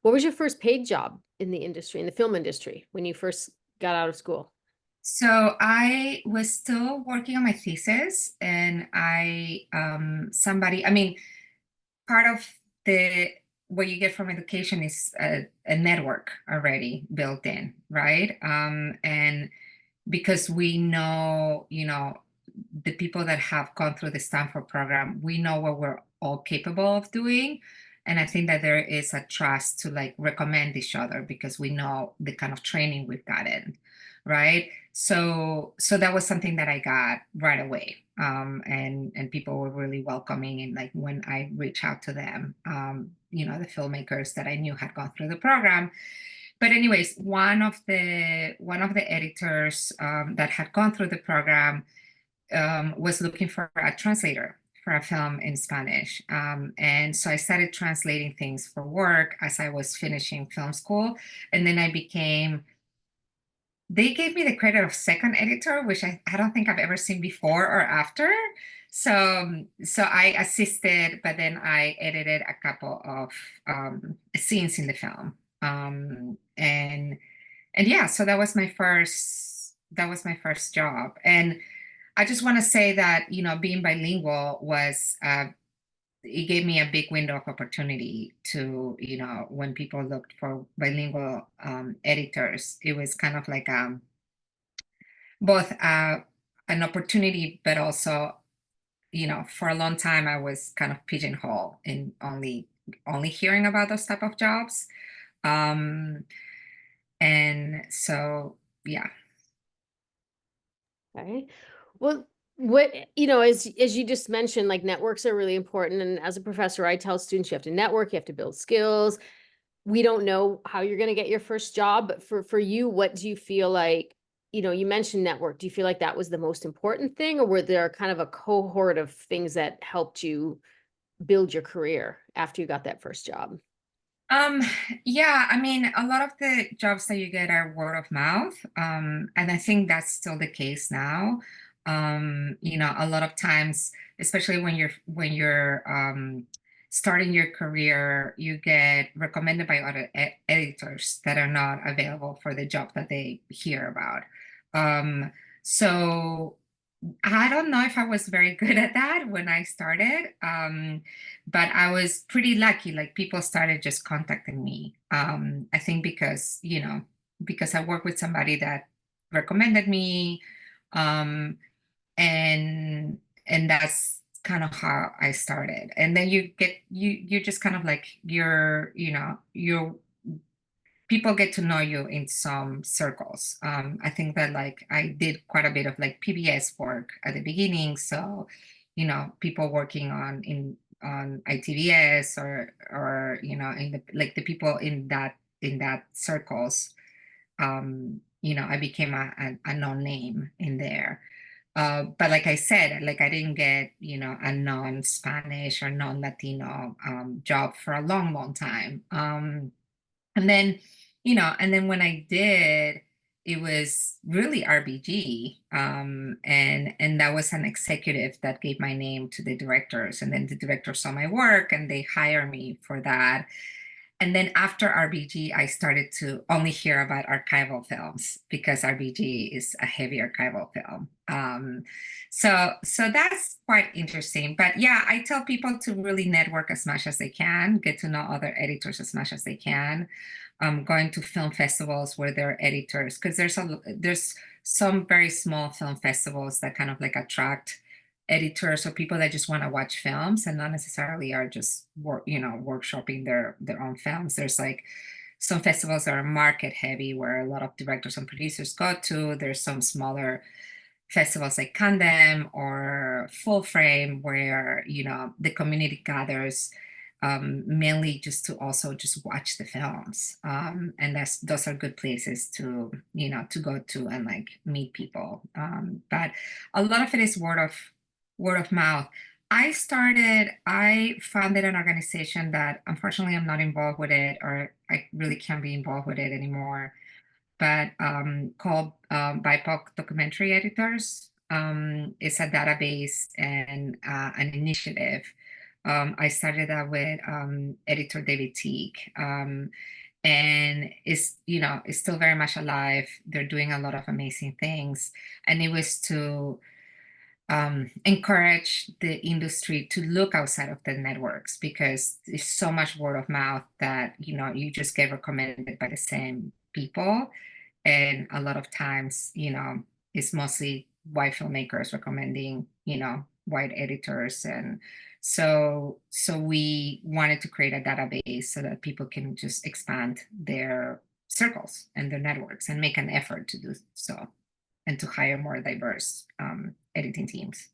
What was your first paid job in the industry, in the film industry, when you first got out of school? So I was still working on my thesis, and I mean, part of the what you get from education is a network already built in, right? And because we know, the people that have gone through the Stanford program, we know what we're all capable of doing. And I think that there is a trust to like recommend each other because we know the kind of training we've gotten, right? So that was something that I got right away. And people were really welcoming. And like when I reached out to them, the filmmakers that I knew had gone through the program. But anyways, one of the editors that had gone through the program was looking for a translator for a film in Spanish. And so I started translating things for work as I was finishing film school. And then they gave me the credit of second editor, which I don't think I've ever seen before or after. So I assisted, but then I edited a couple of scenes in the film. And yeah, so that was my first job. And I just want to say that, being bilingual was, it gave me a big window of opportunity to, when people looked for bilingual editors, it was kind of like both an opportunity, but also, for a long time I was kind of pigeonholed in only hearing about those type of jobs. Um, and so, yeah. Okay. Well, as you just mentioned, like networks are really important. And as a professor, I tell students you have to network, you have to build skills. We don't know how you're going to get your first job, but for you, what do you feel like, you mentioned network. Do you feel like that was the most important thing, or were there kind of a cohort of things that helped you build your career after you got that first job? Um, yeah, I mean, a lot of the jobs that you get are word of mouth. And I think that's still the case now. A lot of times, especially when you're starting your career, you get recommended by other editors that are not available for the job that they hear about. So I don't know if I was very good at that when I started, but I was pretty lucky. Like people started just contacting me. I think because I worked with somebody that recommended me, um, and and that's kind of how I started. And then you just kind of like you're people get to know you in some circles. I think that like I did quite a bit of like PBS work at the beginning, so people working on ITVS or in the people in that circles. I became a known name in there. But like I said, like I didn't get a non-Spanish or non-Latino job for a long, long time. And then when I did, it was really RBG. And that was an executive that gave my name to the directors. And then the directors saw my work and they hired me for that. And then after RBG, I started to only hear about archival films because RBG is a heavy archival film. So that's quite interesting. But yeah, I tell people to really network as much as they can, get to know other editors as much as they can. Going to film festivals where there are editors, because there's some very small film festivals that kind of like attract editors or people that just want to watch films and not necessarily are just workshopping their own films. There's like some festivals that are market heavy where a lot of directors and producers go to. There's some smaller festivals like Candem or Full Frame where the community gathers, mainly just to also just watch the films. And those are good places to go to and like meet people. But a lot of it is word of mouth. I founded an organization that unfortunately I'm not involved with it, or I really can't be involved with it anymore, but called BIPOC Documentary Editors. It's a database and an initiative I started that with editor David Teague. And it's, it's still very much alive. They're doing a lot of amazing things. And it was to encourage the industry to look outside of the networks, because there's so much word of mouth that you just get recommended by the same people, and a lot of times it's mostly white filmmakers recommending white editors. And so we wanted to create a database so that people can just expand their circles and their networks and make an effort to do so, and to hire more diverse editing teams.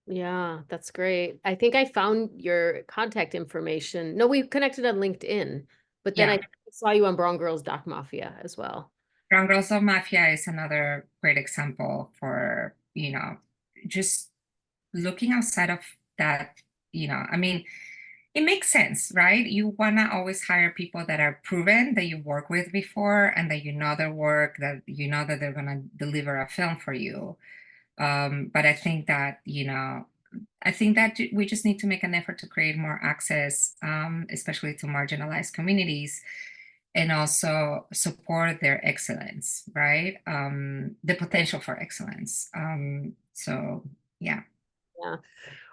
Yeah, that's great. I think I found your contact information. No, we connected on LinkedIn, but then I Yeah. saw you on Brown Girls Doc Mafia as well. Brown Girls of Mafia is another great example for, just looking outside of that. I mean, it makes sense, right? You want to always hire people that are proven, that you work with before, and that their work, that that they're going to deliver a film for you. But I think that we just need to make an effort to create more access, especially to marginalized communities, and also support their excellence, right? The potential for excellence. So, yeah. Yeah.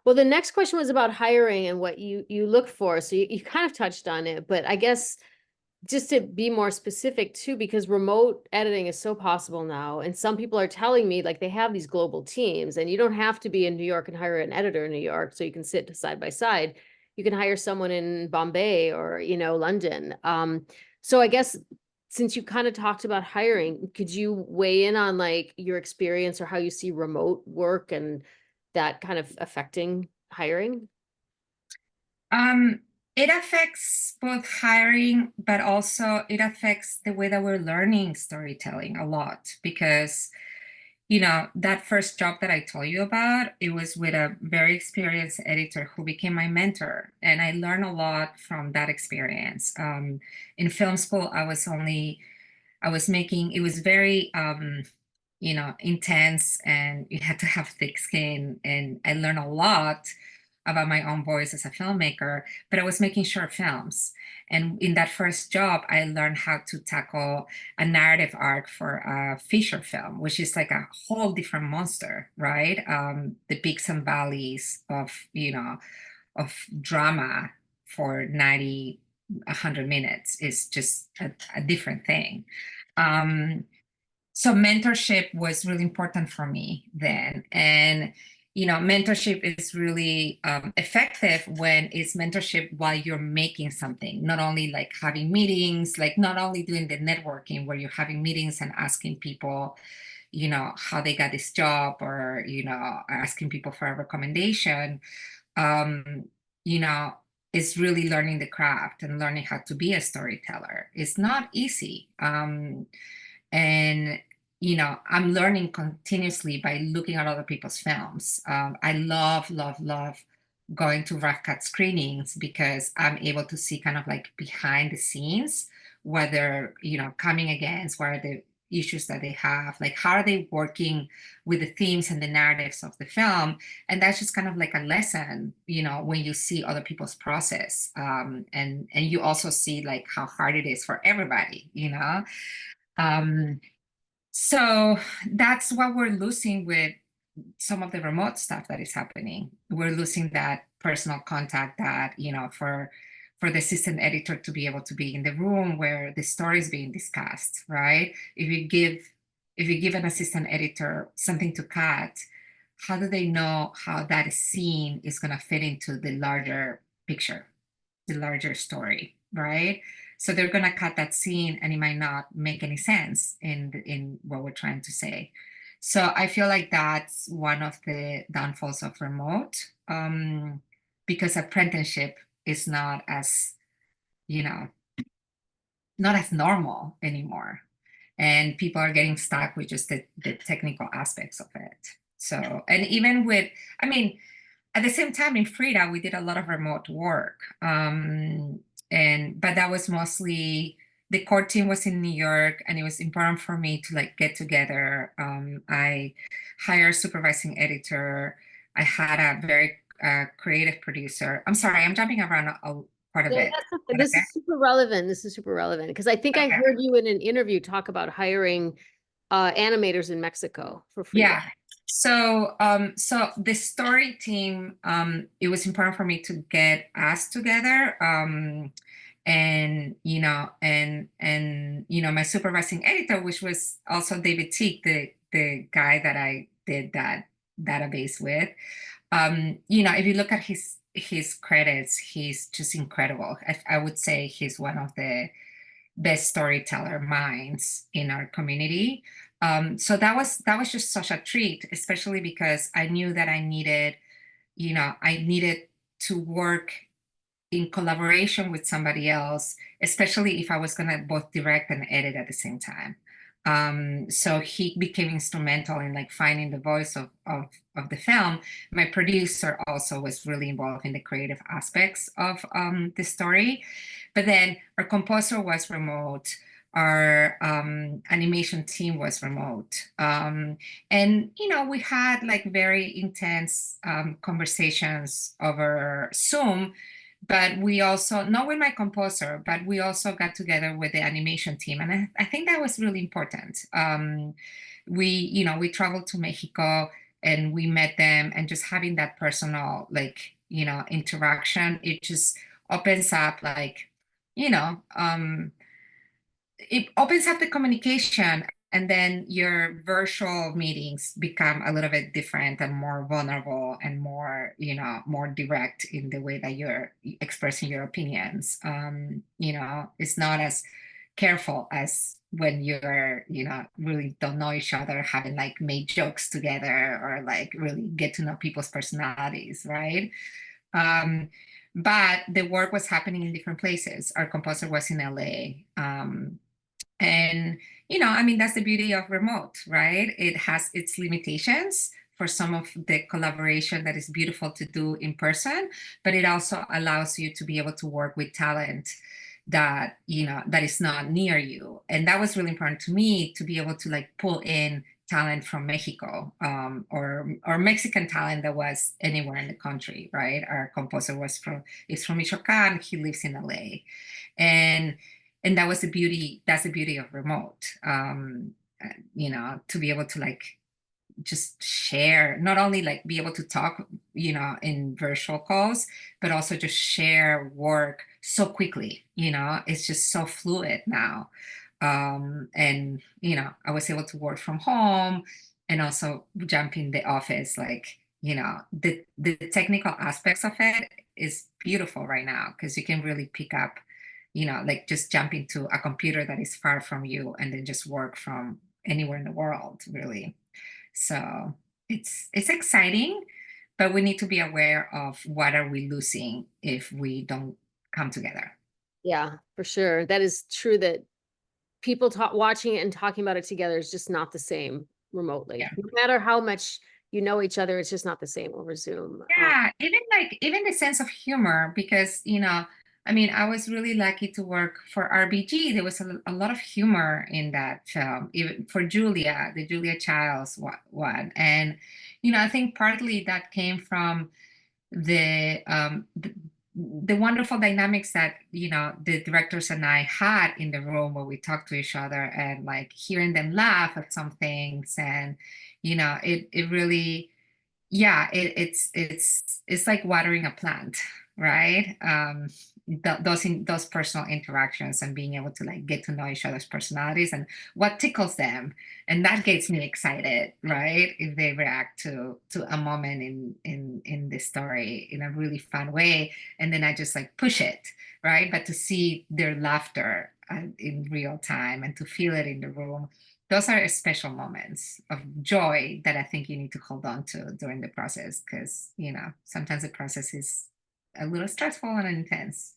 Well, the next question was about hiring and what you look for. So you kind of touched on it, but I guess just to be more specific too, because remote editing is so possible now. And some people are telling me like they have these global teams, and you don't have to be in New York and hire an editor in New York so you can sit side by side. You can hire someone in Bombay or, London. So I guess since you kind of talked about hiring, could you weigh in on like your experience or how you see remote work and that kind of affecting hiring? Um, it affects both hiring, but also it affects the way that we're learning storytelling a lot, because that first job that I told you about, it was with a very experienced editor who became my mentor. And I learned a lot from that experience. In film school, I was making, it was very, intense, and you had to have thick skin. And I learned a lot about my own voice as a filmmaker, but I was making short films. And in that first job, I learned how to tackle a narrative arc for a feature film, which is like a whole different monster, right? The peaks and valleys of drama for 90, 100 minutes is just a different thing. Um, so mentorship was really important for me then. And mentorship is really effective when it's mentorship while you're making something, not only like having meetings, like not only doing the networking where you're having meetings and asking people how they got this job, or asking people for a recommendation. um you know is really learning the craft and learning how to be a storyteller. It's not easy. And I'm learning continuously by looking at other people's films. I love going to rough cut screenings, because I'm able to see kind of like behind the scenes, what they're coming against, what are the issues that they have, like how are they working with the themes and the narratives of the film. And that's just kind of like a lesson, when you see other people's process. And you also see like how hard it is for everybody. um, so that's what we're losing with some of the remote stuff that is happening. We're losing that personal contact, that, for the assistant editor to be able to be in the room where the story is being discussed, right? If you give an assistant editor something to cut, how do they know how that scene is going to fit into the larger picture, the larger story, right? So they're going to cut that scene, and it might not make any sense in what we're trying to say. So I feel like that's one of the downfalls of remote, because apprenticeship is you know, not as normal anymore. And people are getting stuck with just the technical aspects of it. So, and even with, I mean, at the same time in Frida, we did a lot of remote work. But that was mostly, the core team was in New York, and it was important for me to like get together. I hired a supervising editor. I had a very creative producer. I'm sorry, I'm jumping around quite a No, bit. that's okay. But This okay. is super relevant. This is super relevant because I think I Okay. heard you in an interview talk about hiring animators in Mexico for free work. Yeah. So the story team, it was important for me to get us together. And my supervising editor, which was also David Teague, the guy that I did that database with. If you look at his credits, he's just incredible. I would say he's one of the best storyteller minds in our community. So that was just such a treat, especially because I knew that I needed to work in collaboration with somebody else, especially if I was going to both direct and edit at the same time. So he became instrumental in like finding the voice of the film. My producer also was really involved in the creative aspects of the story. But then our composer was remote. Our animation team was remote. And we had like very intense conversations over Zoom, but we also, not with my composer, but we also got together with the animation team. And I think that was really important. We traveled to Mexico and we met them, and just having that personal, like, interaction, it just opens up, like, you know, it opens up the communication, and then your virtual meetings become a little bit different and more vulnerable and more direct in the way that you're expressing your opinions. It's not as careful as when you're really don't know each other, having like made jokes together or like really get to know people's personalities, right? um, but the work was happening in different places. Our composer was in LA. And that's the beauty of remote, right? It has its limitations for some of the collaboration that is beautiful to do in person, but it also allows you to be able to work with talent that is not near you. And that was really important to me, to be able to like pull in talent from Mexico, or Mexican talent that was anywhere in the country, right? Our composer is from Michoacan. He lives in LA. And that was the beauty. That's the beauty of remote. To be able to like just share, not only like be able to talk, in virtual calls, but also just share work so quickly. It's just so fluid now. And I was able to work from home and also jump in the office. Like, the technical aspects of it is beautiful right now, because you can really pick up, like just jump into a computer that is far from you and then just work from anywhere in the world, really. So it's exciting, but we need to be aware of what are we losing if we don't come together. Yeah, for sure. That is true that people watching it and talking about it together is just not the same remotely. Yeah. No matter how much you know each other, it's just not the same over Zoom. Yeah, even the sense of humor, because I was really lucky to work for RBG. There was a lot of humor in that film, even for Julia, the Julia Childs one. And I think partly that came from the wonderful dynamics that the directors and I had in the room, where we talked to each other, and like hearing them laugh at some things. And it really, yeah, it's like watering a plant, right? Those personal interactions, and being able to like get to know each other's personalities and what tickles them, and that gets me excited, right? If they react to a moment in the story in a really fun way, and then I just like push it, right? But to see their laughter in real time, and to feel it in the room, those are special moments of joy that I think you need to hold on to during the process, because sometimes the process is a little stressful and intense.